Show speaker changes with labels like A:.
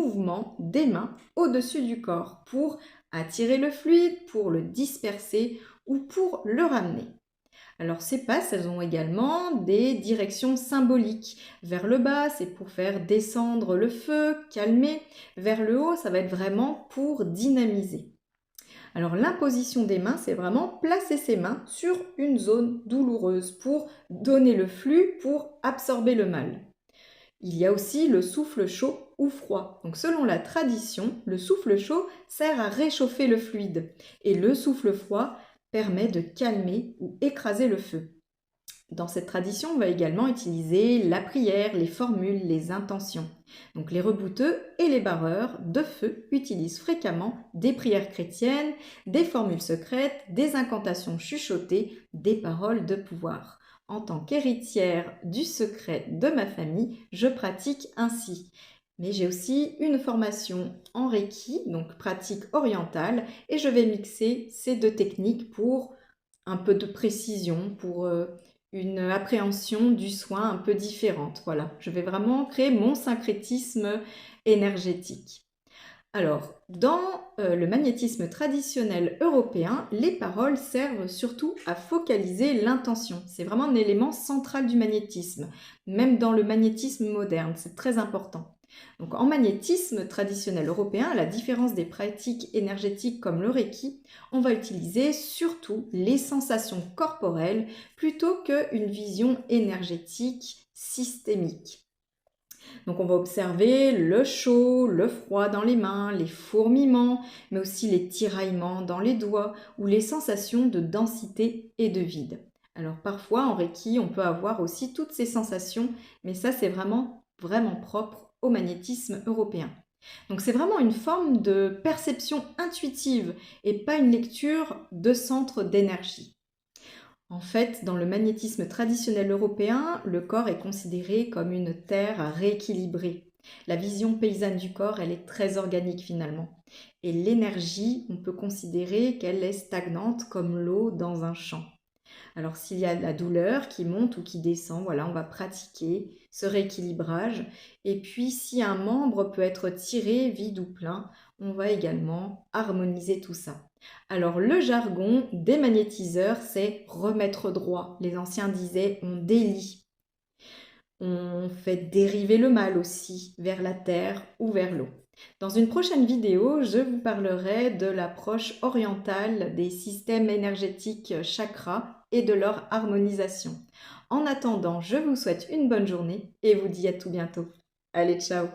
A: mouvement des mains au-dessus du corps pour attirer le fluide, pour le disperser ou pour le ramener. Alors ces passes, elles ont également des directions symboliques. Vers le bas, c'est pour faire descendre le feu, calmer. Vers le haut, ça va être vraiment pour dynamiser. Alors l'imposition des mains, c'est vraiment placer ses mains sur une zone douloureuse pour donner le flux, pour absorber le mal. Il y a aussi le souffle chaud ou froid. Donc selon la tradition, le souffle chaud sert à réchauffer le fluide et le souffle froid permet de calmer ou écraser le feu. Dans cette tradition, on va également utiliser la prière, les formules, les intentions. Donc les rebouteux et les barreurs de feu utilisent fréquemment des prières chrétiennes, des formules secrètes, des incantations chuchotées, des paroles de pouvoir. En tant qu'héritière du secret de ma famille, je pratique ainsi. Mais j'ai aussi une formation en Reiki, donc pratique orientale, et je vais mixer ces deux techniques pour un peu de précision, pour une appréhension du soin un peu différente. Voilà, je vais vraiment créer mon syncrétisme énergétique. Alors, dans le magnétisme traditionnel européen, les paroles servent surtout à focaliser l'intention. C'est vraiment un élément central du magnétisme, même dans le magnétisme moderne, c'est très important. Donc, en magnétisme traditionnel européen, à la différence des pratiques énergétiques comme le Reiki, on va utiliser surtout les sensations corporelles plutôt qu'une vision énergétique systémique. Donc on va observer le chaud, le froid dans les mains, les fourmillements, mais aussi les tiraillements dans les doigts ou les sensations de densité et de vide. Alors parfois en Reiki, on peut avoir aussi toutes ces sensations, mais ça c'est vraiment propre au magnétisme européen. Donc c'est vraiment une forme de perception intuitive et pas une lecture de centre d'énergie. En fait, dans le magnétisme traditionnel européen, le corps est considéré comme une terre à rééquilibrer. La vision paysanne du corps, elle est très organique finalement. Et l'énergie, on peut considérer qu'elle est stagnante comme l'eau dans un champ. Alors s'il y a de la douleur qui monte ou qui descend, voilà, on va pratiquer ce rééquilibrage. Et puis si un membre peut être tiré, vide ou plein, on va également harmoniser tout ça. Alors le jargon des magnétiseurs, c'est remettre droit. Les anciens disaient on délie. On fait dériver le mal aussi vers la terre ou vers l'eau. Dans une prochaine vidéo, je vous parlerai de l'approche orientale des systèmes énergétiques chakras et de leur harmonisation. En attendant, je vous souhaite une bonne journée et vous dis à tout bientôt. Allez, ciao!